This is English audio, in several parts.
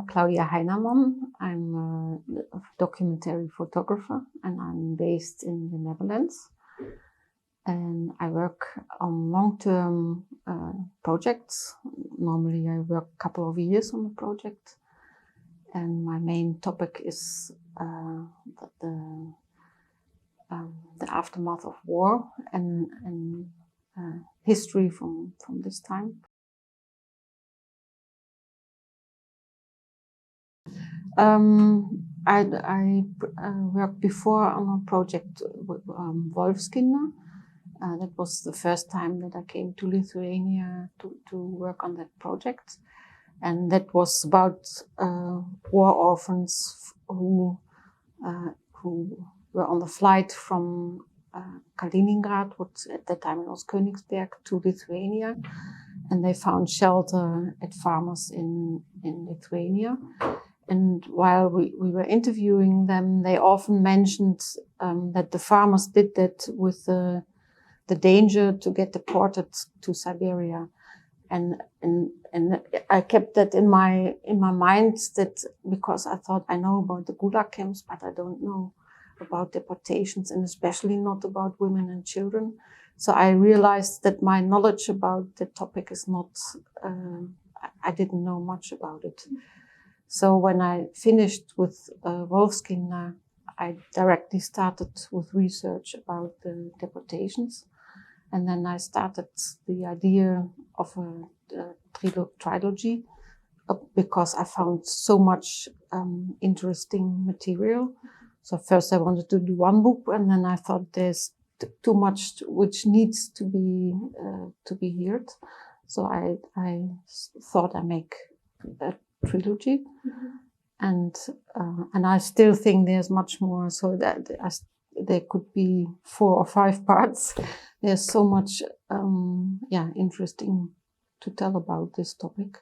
Claudia Heinermann. I'm a documentary photographer and I'm based in the Netherlands. And I work on long-term projects. Normally I work a couple of years on a project. And my main topic is the aftermath of war and history from this time. I worked before on a project with Wolfskinder. That was the first time that I came to Lithuania to work on that project. And that was about war orphans who were on the flight from Kaliningrad, what at that time it was Königsberg, to Lithuania. And they found shelter at farmers in Lithuania. And while we were interviewing them, they often mentioned that the farmers did that with the danger to get deported to Siberia. And I kept that in my mind, that because I thought I know about the Gulag camps, but I don't know about deportations, and especially not about women and children. So I realized that my knowledge about the topic is not, I didn't know much about it. So when I finished with Wolfskinder, I directly started with research about the deportations. And then I started the idea of a trilogy because I found so much interesting material. So first I wanted to do one book, and then I thought there's too much which needs to be heard. So I thought I make a trilogy. And I still think there's much more, so that there could be 4 or 5 parts. There's so much, interesting to tell about this topic.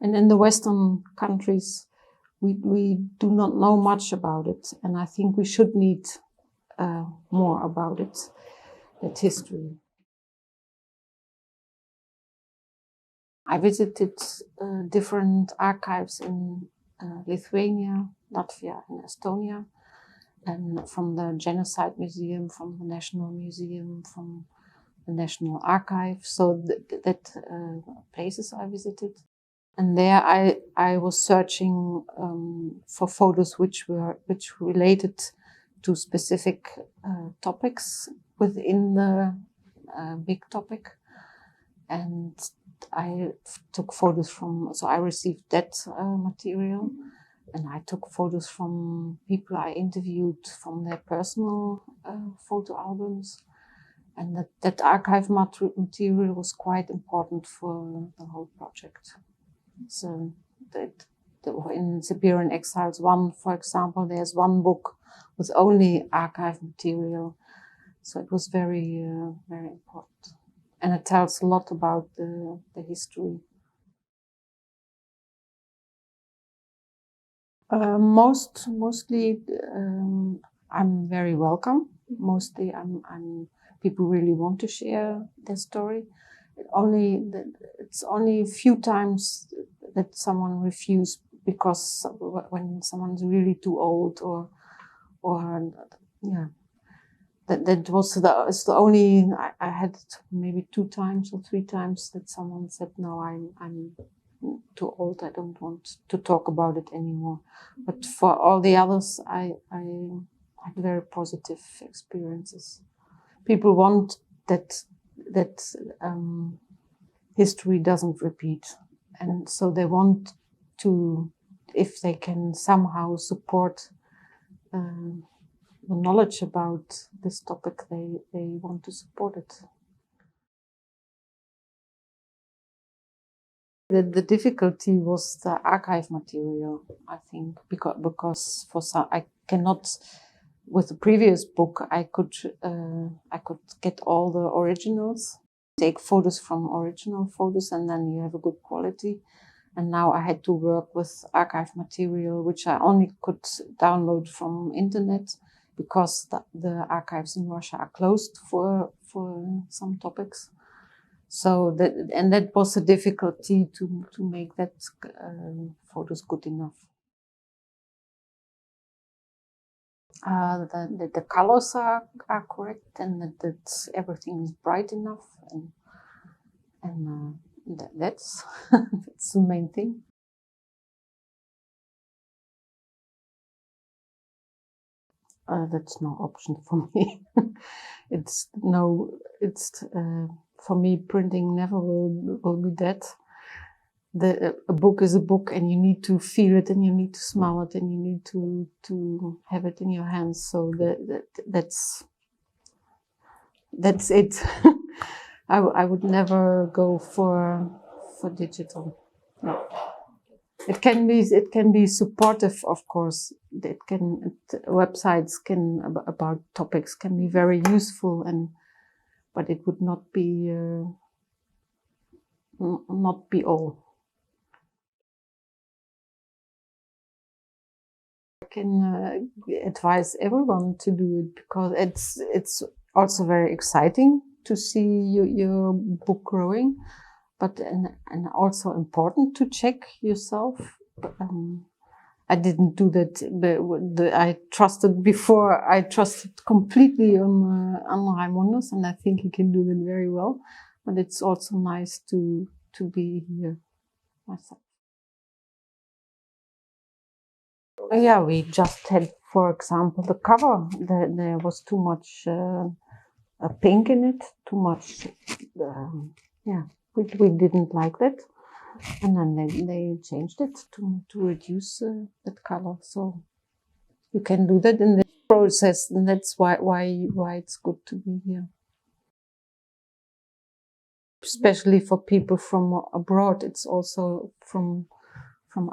And in the Western countries, we do not know much about it. And I think we should need more about it, that history. I visited different archives in Lithuania, Latvia, and Estonia. And from the Genocide Museum, from the National Museum, from the National Archive. So that places I visited. And there I was searching for photos which related to specific topics within the big topic. And I took photos so I received that material. And I took photos from people I interviewed from their personal photo albums. And that archive material was quite important for the whole project. So in Siberian Exiles 1, for example, there's one book with only archive material. So it was very, very important. And it tells a lot about the history. Mostly, I'm very welcome. Mostly, people really want to share their story. It's only a few times that someone refused because when someone's really too old or that was the only. I had maybe 2 times or 3 times that someone said, no, I'm too old, I don't want to talk about it anymore. But for all the others, I had very positive experiences. People want that history doesn't repeat. And so they want to, if they can somehow support the knowledge about this topic, they want to support it. The difficulty was the archive material, I think, because for some I cannot. With the previous book, I could get all the originals, take photos from original photos, and then you have a good quality. And now I had to work with archive material, which I only could download from internet, because the archives in Russia are closed for some topics. So that was a difficulty to make that photos good enough. The colors are correct, and that everything is bright enough, and that's that's the main thing. That's no option for me. It's for me, printing never will be that. A book is a book, and you need to feel it, and you need to smell it, and you need to have it in your hands. So that's it. I would never go for digital. No. It can be supportive, of course. Websites about topics can be very useful, but it would not be all. I can advise everyone to do it, because it's also very exciting to see your book growing, but and also important to check yourself. I didn't do that. I trusted before. I trusted completely on Raimundos, and I think he can do that very well. But it's also nice to be here myself. Yeah, we just had, for example, the cover. There was too much pink in it. Too much. Yeah, we didn't like that. And then they changed it to reduce that color. So you can do that in this process, and that's why it's good to be here. Especially for people from abroad, it's also from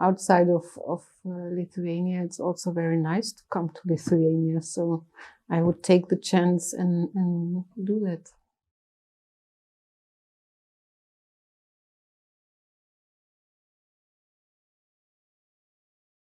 outside of Lithuania. It's also very nice to come to Lithuania. So I would take the chance and do that.